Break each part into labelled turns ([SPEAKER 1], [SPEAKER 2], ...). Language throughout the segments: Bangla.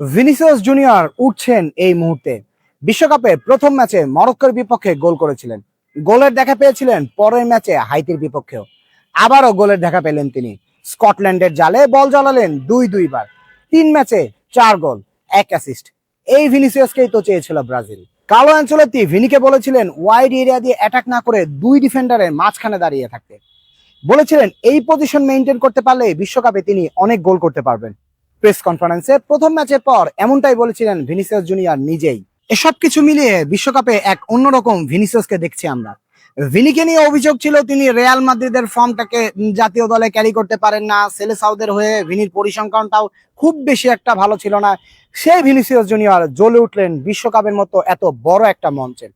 [SPEAKER 1] ভিনিসিয়াস জুনিয়র উঠছেন এই মুহূর্তে। বিশ্বকাপে প্রথম ম্যাচে মরক্কোর বিপক্ষে গোল করেছিলেন। গোলের দেখা পেয়েছিলেন পরের ম্যাচে হাইতির বিপক্ষেও। আবারও গোলের দেখা পেলেন তিনি। স্কটল্যান্ডের জালে বল জ্বালালেন দুইবার। 3 ম্যাচে 4 গোল, 1 অ্যাসিস্ট। এই ভিনিসিয়াসকেই তো চেয়েছিল ব্রাজিল। কার্লো আনচেলত্তি ভিনিকে বলেছিলেন ওয়াইড এরিয়া দিয়ে অ্যাটাক না করে 2 ডিফেন্ডারের মাঝখানে দাঁড়িয়ে থাকতে। বলেছিলেন এই পজিশন মেইনটেইন করতে পারলে বিশ্বকাপে তিনি অনেক গোল করতে পারবেন। প্রেস কনফারেন্সে প্রথম ম্যাচের পর এমনটাই বলেছিলেন ভিনিসিয়াস জুনিয়র নিজেই। এসব কিছু মিলিয়ে বিশ্বকাপে এক অন্যরকম ভিনিসিয়াসকে দেখছি আমরা। ভিনিকে নিয়ে অভিযোগ ছিল তিনি রিয়াল মাদ্রিদের ফর্মটাকে জাতীয় দলে ক্যারি করতে পারেন না। সেলেসাউদের হয়ে ভিনির পরিসংখ্যানটাও খুব বেশি একটা ভালো ছিল না। সেই ভিনিসিয়াস জুনিয়র জ্বলে উঠলেন বিশ্বকাপের মতো এত বড় একটা মঞ্চে।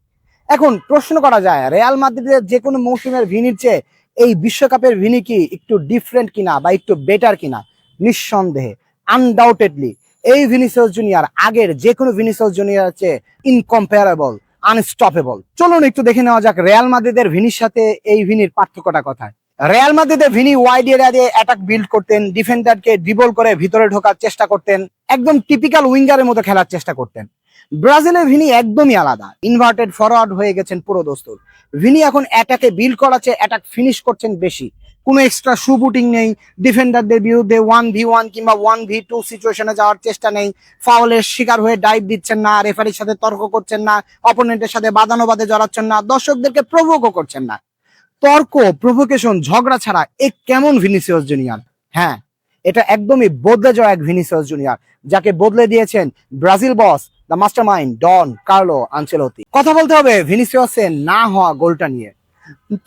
[SPEAKER 1] এখন প্রশ্ন করা যায় রিয়াল মাদ্রিদের যে কোনো মৌসুমের ভিনির চেয়ে এই বিশ্বকাপের ভিনি কি একটু ডিফারেন্ট কিনা বা একটু বেটার কিনা? নিঃসন্দেহে, আনডাউটেডলি এই ভিনিসিয়াস জুনিয়র আগের যে কোনো ভিনিসিয়াস জুনিয়র চেয়ে ইনকম্পারেবল, আনস্টপেবল। চলুন একটু দেখে নেওয়া যাক রিয়াল মাদ্রিদের ভিনির সাথে এই ভিনির পার্থক্যটা কোথায়। রিয়াল মাদ্রিদের ভিনি ওয়াইড এরিয়া দিয়ে অ্যাটাক বিল্ড করতেন, ডিফেন্ডারকে ড্রিবল করে ভিতরে ঢোকার চেষ্টা করতেন, একদম টিপিক্যাল উইঙ্গারের মতো খেলার চেষ্টা করতেন। ব্রাজিলের ভিনি একদমই আলাদা, ইনভার্টেড ফরওয়ার্ড হয়ে গেছেন পুরো দস্তুর। ভিনি এখন অ্যাটাকে বিল্ড করার চেয়ে অ্যাটাক ফিনিশ করছেন বেশি। কোনো এক্সট্রা শুটিং নেই, ডিফেন্ডারদের বিরুদ্ধে 1v1 কিংবা 1v2 সিচুয়েশনে যাওয়ার চেষ্টা নেই, ফাউলের শিকার হয়ে ডাইভ দিচ্ছেন না, রেফারির সাথে তর্ক করছেন না, অপোনেন্টের সাথে বাদানুবাদে জড়াচ্ছেন না, দর্শকদেরকে প্রভোকও করছেন না। তর্ক, প্রভোকেশন, ঝগড়া ছাড়া এ কেমন ভিনিসিয়াস জুনিয়র? হ্যাঁ, এটা একদমই বদলে যাওয়া এক ভিনিসিয়াস জুনিয়র, যাকে বদলে দিয়েছেন Brazil boss, the mastermind Don Carlo Ancelotti. কথা বলতে হবে ভিনিসিয়াসের না হওয়া গোলটা নিয়ে।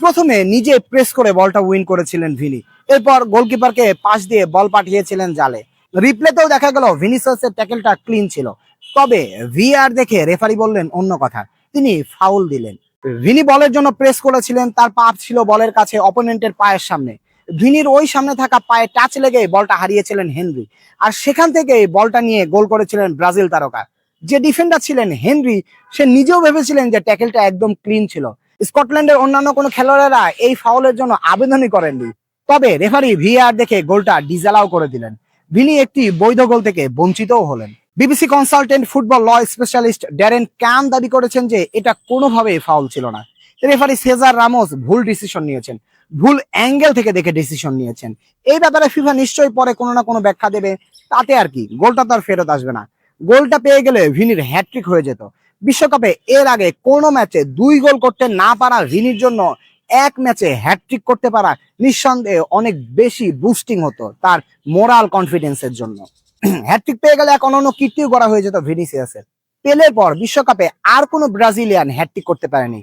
[SPEAKER 1] প্রথমে নিজে প্রেস করে বলটা উইন করেছিলেন ভিনি, এরপর গোলকিপারকে পাস দিয়ে বল পাঠিয়েছিলেন জালে। রিপ্লেতেও দেখা গেল ভিনিসিয়াসের ট্যাকেলটা ক্লিন ছিল, তবে ভিআর দেখে রেফারি বললেন অন্য কথা, তিনি ফাউল দিলেন। ভিনি বলের জন্য প্রেস করেছিলেন, তার পা ছিল বলের কাছে অপোনেন্টের পায়ের সামনে। ভিনির ওই সামনে থাকা পায়ে টাচ লেগে বলটা হারিয়েছিলেন হেনরি, আর সেখান থেকে বলটা নিয়ে গোল করেছিলেন ব্রাজিল তারকা। যে ডিফেন্ডার ছিলেন হেনরি, সে নিজেও ভেবেছিলেন যে ট্যাকেলটা একদম ক্লিন ছিল। স্কটল্যান্ডের অন্যান্য কোনো খেলোয়াড়েরা এই ফাউলের জন্য আবেদনই করেননি, তবে রেফারি ভিআর দেখে গোলটা ডিসঅ্যালাউ করে দিলেন। ভিনি একটি বৈধ গোল থেকে বঞ্চিতও হলেন। বিবিসি কনসালটেন্ট ফুটবল ল স্পেশালিস্ট ড্যারেন ক্যাম দাবি করেছেন যে এটা কোনোভাবেই ফাউল ছিল না। রেফারি সেজার রামোস ভুল ডিসিশন নিয়েছেন, ভুল অ্যাঙ্গেল থেকে দেখে ডিসিশন নিয়েছেন। এই ব্যাপারে ফিফা নিশ্চয়ই পরে কোনো না কোনো ব্যাখ্যা দেবে, তাতে আর কি, গোলটা তো আর ফেরত আসবে না। গোলটা পেয়ে গেলে ভিনির হ্যাট্রিক হয়ে যেত। বিশ্বকাপে এর আগে কোনো ম্যাচে 2 গোল করতে না পারা ভিনির জন্য এক ম্যাচে হ্যাট্রিক করতে পারা নিঃসন্দেহে অনেক বেশি বুস্টিং হতো তার মোরাল কনফিডেন্সের জন্য। হ্যাট্রিক পেয়ে গেলে এক অনন্য কীর্তিও করা হয়ে যেত ভিনিসিয়াসের। পেলের পর বিশ্বকাপে আর কোনো ব্রাজিলিয়ান হ্যাট্রিক করতে পারেনি।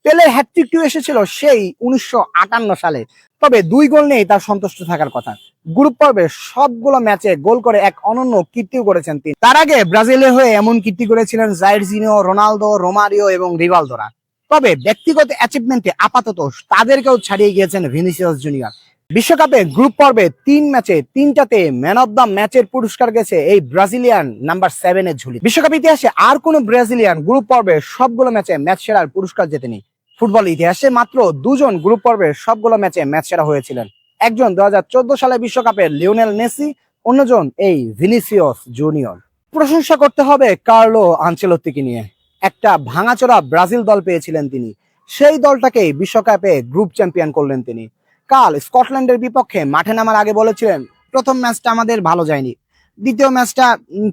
[SPEAKER 1] পেলের হ্যাট্রিকটিও এসেছিল সেই 1958 সালে, তবে 2 গোল নেই তার সন্তুষ্ট থাকার কথা। গ্রুপ পর্বে সবগুলো ম্যাচে গোল করে এক অনন্য কীর্তিও করেছেন তিনি। তার আগে ব্রাজিলের হয়ে এমন কীর্তি করেছিলেন জাইরজিনিও, রোনালদো, রোমারিও এবং রিভালদোরা। তবে ব্যক্তিগত অ্যাচিভমেন্টে আপাতত তাদেরকেও ছাড়িয়ে গিয়েছেন ভিনিসিয়াস জুনিয়র। বিশ্বকাপে গ্রুপ পর্বে 3 ম্যাচে 3টাতে ম্যান অব দ্য ম্যাচের পুরস্কার গেছে এই ব্রাজিলিয়ান নাম্বার 7 এর ঝুলি। বিশ্বকাপ ইতিহাসে আর কোন ব্রাজিলিয়ান গ্রুপ পর্বে সবগুলো ম্যাচে ম্যাচ সেরার পুরস্কার জেতেনি। ফুটবল ইতিহাসে মাত্র 2 জন গ্রুপ পর্বে সবগুলো ম্যাচে ম্যাচ সেরা হয়েছিলেন। একজন 2014 সালে বিশ্বকাপের লিওনেল মেসি, অন্যজন এই ভিনিসিয়াস জুনিয়র। প্রশংসা করতে হবে কার্লো আনচেলত্তিকে নিয়ে। একটা ভাঙাচোরা ব্রাজিল দল পেয়েছিলেন তিনি, সেই দলটাকেই বিশ্বকাপে গ্রুপ চ্যাম্পিয়ন করলেন তিনি। কাল স্কটল্যান্ডের বিপক্ষে মাঠে নামার আগে বলেছিলেন প্রথম ম্যাচটা আমাদের ভালো যায়নি, দ্বিতীয় ম্যাচটা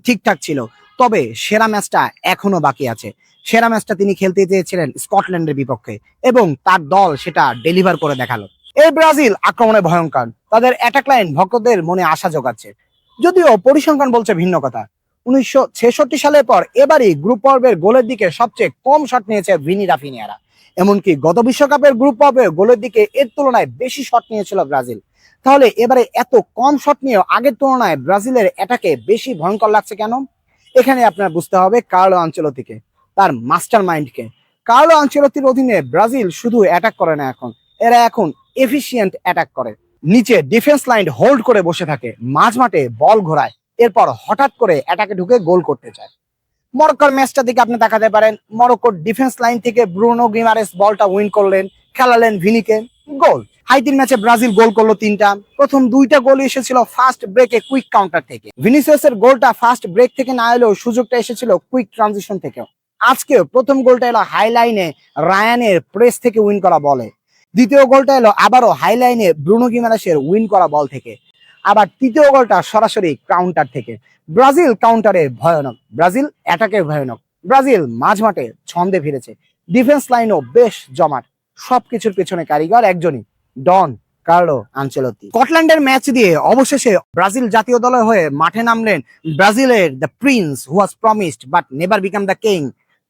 [SPEAKER 1] ঠিকঠাক ছিল, তবে সেরা ম্যাচটা এখনো বাকি আছে। সেরা ম্যাচটা তিনি খেলতে চেয়েছিলেন স্কটল্যান্ডের বিপক্ষে, এবং তার দল সেটা ডেলিভার করে দেখালো। এই ব্রাজিল আক্রমণে ভয়ঙ্কর, তাদের অ্যাটাক লাইন ভক্তদের মনে আশা জোগাচ্ছে। যদিও পরিসংখ্যান বলছে ভিন্ন কথা। 1966 সালের পর এবারই গ্রুপ পর্বের গোলের দিকে সবচেয়ে কম শট নিয়েছে ভিনি রাফিনিয়ারা। এমনকি গত বিশ্বকাপের গ্রুপ পর্বে গোলের দিকে এর তুলনায় বেশি শট নিয়েছিল ব্রাজিল। তাহলে এবারে এত কম শট নিয়েও আগের তুলনায় ব্রাজিলের অ্যাটাকে বেশি ভয়ঙ্কর লাগছে কেন? এখানে আপনার বুঝতে হবে কার্লো আনচেলত্তিকে, তার মাস্টার মাইন্ডকে। কার্লো আনচেলত্তির অধীনে ব্রাজিল শুধু অ্যাটাক করে না, এরা এখন এফিসিয়েন্ট অ্যাটাক করে। নিচে ডিফেন্স লাইন হোল্ড করে বসে থাকে, মাঝ মাঠে বল ঘোরায়, এরপর হঠাৎ করে অ্যাটাকে ঢুকে গোল করতে চায়। মরক্কোর ম্যাচটা দিকে আপনি তাকাতে পারেন। মরক্কোর ডিফেন্স লাইন থেকে ব্রুনো গিমারেস বলটা উইন করলেন, খেলালেন ভিনিকে, গোল। হাইতির ম্যাচে ব্রাজিল গোল করলো 3টা। প্রথম 2টা গোল এসেছিল ফার্স্ট ব্রেকে কুইক কাউন্টার থেকে। ভিনিসিয়াসের গোলটা ফার্স্ট ব্রেক থেকে না এলেও সুযোগটা এসেছিল কুইক ট্রানজিশন থেকেও। আজকেও প্রথম গোলটা এলো হাই লাইনে রায়ানের প্রেস থেকে উইন করা বলে। দ্বিতীয় গোলটা এলো আবারও হাই লাইনে ব্রুনো গিমারেসের উইন করা বল থেকে। আবার তৃতীয় গোলটা সরাসরি কাউন্টার থেকে। ব্রাজিল কাউন্টারে ভয়ানক, ব্রাজিল অ্যাটাকে ভয়ানক, ব্রাজিল মাঝমাঠে ছন্দে ফিরেছে। ডিফেন্স লাইনও বেশ জমাট। সবকিছুর পেছনে কারিগর একজনই, ডন কার্লো আনচেলত্তি। স্কটল্যান্ডের ম্যাচ দিয়ে অবশেষে ব্রাজিল জাতীয় দলের হয়ে মাঠে নামলেন ব্রাজিলের the prince who was promised but never became the king,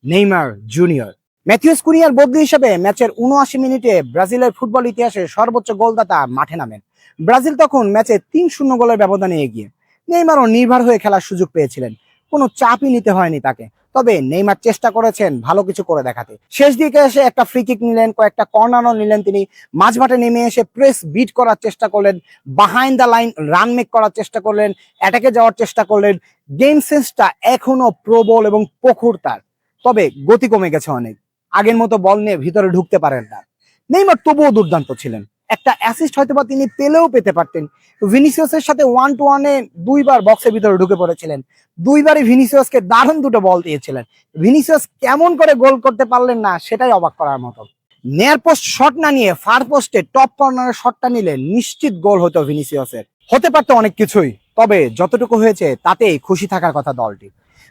[SPEAKER 1] Neymar junior. Matheus কুনিয়ার বদলি হিসেবে ম্যাচের ৭৯ মিনিটে ব্রাজিলের ফুটবল ইতিহাসে সর্বোচ্চ গোলদাতা মাঠে নামেন। ব্রাজিল তখন ম্যাচে ৩-০ গোলের ব্যবধানে এগিয়ে। নেইমারও নির্ভর হয়ে খেলার সুযোগ পেয়েছিলেন, কোনো চাপই নিতে হয়নি তাকে। তবে নেইমার চেষ্টা করেছেন ভালো কিছু করে দেখাতে। শেষ দিকে এসে একটা ফ্রি কিক নিলেন, কয়েকটা কর্নারও নিলেন তিনি। মাঝমাঠে নেমে এসে প্রেস বিট করার চেষ্টা করলেন, behind the line run make করার চেষ্টা করলেন, অ্যাটাকে যাওয়ার চেষ্টা করলেন। গেম সেন্সটা এখনো প্রবল এবং প্রখর তার, তবে গতি কমে গেছে অনেক। আগের মতো বল নিয়ে ভিতরে ঢুকতে পারেন না। নেইমার তবুও দুর্দান্ত ছিলেন। একটা অ্যাসিস্ট হয়তোবা তিনি পেলেও পেতে পারতেন। ভিনিসিয়াসের সাথে 1-to-1-এ 2বার বক্সের ভিতরে ঢুকে পড়েছিলেন। 2বারই ভিনিসিয়াসকে দারুণ দুটো বল দিয়েছিলেন। ভিনিসিয়াস কেমন করে গোল করতে পারলেন না সেটাই অবাক করার মতো। নেয়ার পোস্ট শট না নিয়ে ফার পোস্টে টপ কর্নারের শটটা নিলে নিশ্চিত গোল হতো ভিনিসিয়াসের। হতে পারতো অনেক কিছুই, তবে যতটুকু হয়েছে তাতেই খুশি থাকার কথা দলটি।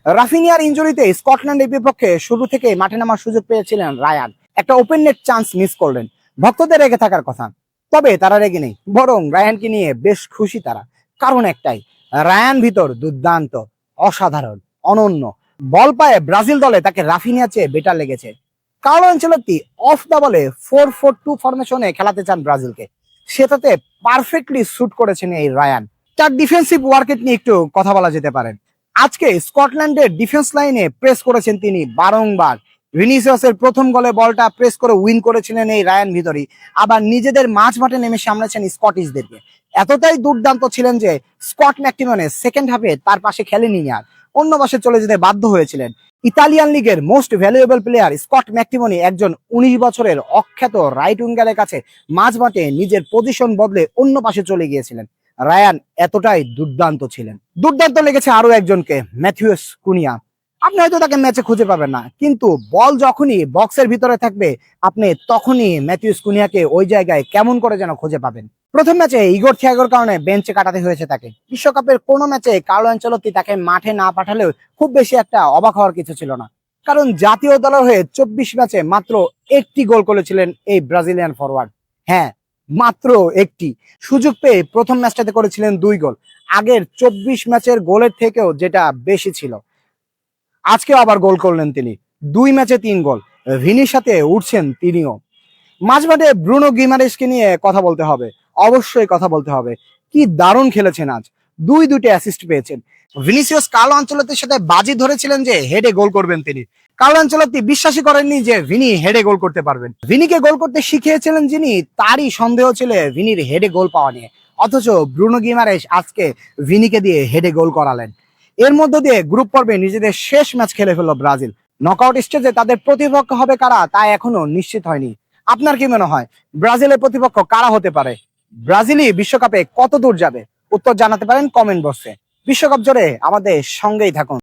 [SPEAKER 1] রাফিনিয়ার ইনজুরিতে স্কটল্যান্ডের বিপক্ষে শুরু থেকে মাঠে নামার সুযোগ পেয়েছিলেন রায়ান। একটা ওপেন নেট চান্স মিস করলেন। ভক্তদের রেগে থাকার কথা, তবে তারা রেগে নেই, বরং রায়ানকে নিয়ে বেশ খুশি তারা। কারণ একটাই, রায়ান ভিতর দুর্দান্ত, অসাধারণ, অনন্য। বল পায়ে ব্রাজিল দলে তাকে রাফিনিয়া চেয়ে বেটার লেগেছে। কার্লো আনচেলত্তি অফ দা বলে 4-4-2 ফরমেশনে খেলাতে চান ব্রাজিলকে, সেটাতে পারফেক্টলি স্যুট করেছেন এই রায়ান। তার ডিফেন্সিভ ওয়ার্কেট নিয়ে একটু কথা বলা যেতে পারে। আজকে স্কটল্যান্ডের ডিফেন্স লাইনে প্রেস করেছেন তিনি বারংবার। ভিনিসিয়াসের প্রথম গোলে বলটা প্রেস করে উইন করেছিলেন এই রায়ান ভিতরি। আবার নিজেদের মাঝ মাঠে নেমে সামলেছেন স্কটিশদেরকে। এতটাই দুর্দান্ত ছিলেন যে স্কট ম্যাকটিমনে সেকেন্ড হাফে তার পাশে খেলেনি আর, অন্য পাশে চলে যেতে বাধ্য হয়েছিলেন। ইতালিয়ান লিগের মোস্ট ভ্যালুয়েবল প্লেয়ার স্কট ম্যাকটিমনি একজন 19 বছরের অখ্যাত রাইট উইঙ্গারের কাছে মাঝ মাঠে নিজের পজিশন বদলে অন্য পাশে চলে গিয়েছিলেন। রায়ান এতটাই দুর্দান্ত ছিলেন। দুর্দান্ত লেগেছে আরো একজনকে, ম্যাথিউস কুনিয়া। আপনি হয়তো তাকে ম্যাচে খুঁজে পাবেন না, কিন্তু বল যখনই বক্সের ভিতরে থাকবে আপনি তখনই ম্যাথিউস কুনিয়াকে ওই জায়গায় কেমন করে যেন খুঁজে পাবেন। প্রথম ম্যাচে ইগোর থিয়াগোর কারণে বেঞ্চে কাটাতে হয়েছে তাকে। বিশ্বকাপের কোনো ম্যাচে কার্লো আনচেলত্তি তাকে মাঠে না পাঠালেও খুব বেশি একটা অবাক হওয়ার কিছু ছিল না, কারণ জাতীয় দলের হয়ে 24 ম্যাচে মাত্র একটি গোল করেছিলেন এই ব্রাজিলিয়ান ফরওয়ার্ড। হ্যাঁ, মাত্র একটি। সুযোগ পেয়ে প্রথম ম্যাচটাতে করেছিলেন 2 গোল, আগের 24 ম্যাচের গোলের থেকেও যেটা বেশি ছিল। আজকেও আবার গোল করলেন তিনি, 2 ম্যাচে 3 গোল। ভিনির সাথে উঠছেন তিনিও। মাঝমাঠে ব্রুনো গিমারেসকে নিয়ে কথা বলতে হবে, অবশ্যই কথা বলতে হবে। কি দারুণ খেলেছেন আজ, দুইটা অ্যাসিস্ট পেয়েছেন। ভিনিসিয়াস কার্লো আনচেলত্তির সাথে বাজি ধরেছিলেন যে হেডে গোল করবেন তিনি। কার্লো আনচেলত্তি বিশ্বাসই করেননি যে ভিনি হেডে গোল করতে পারবেন। ভিনিকে গোল করতে শিখিয়েছিলেন যিনি, তারই সন্দেহ ছিল ভিনির হেডে গোল পাওয়া নিয়ে। অথচ ব্রুনো গিমারেস আজকে ভিনিকে দিয়ে হেডে গোল করালেন। এর মধ্য দিয়ে গ্রুপ পর্বে নিজেদের শেষ ম্যাচ খেলে ফেলল ব্রাজিল। নকআউট স্টেজে তাদের প্রতিপক্ষ হবে কারা তা এখনো নিশ্চিত হয়নি। আপনার কি মনে হয় ব্রাজিলের প্রতিপক্ষ কারা হতে পারে? ব্রাজিলই বিশ্বকাপে কত দূর যাবে? উত্তর জানাতে পারেন কমেন্ট বক্সে। বিশ্বকাপ জুড়ে আমাদের সঙ্গেই থাকুন।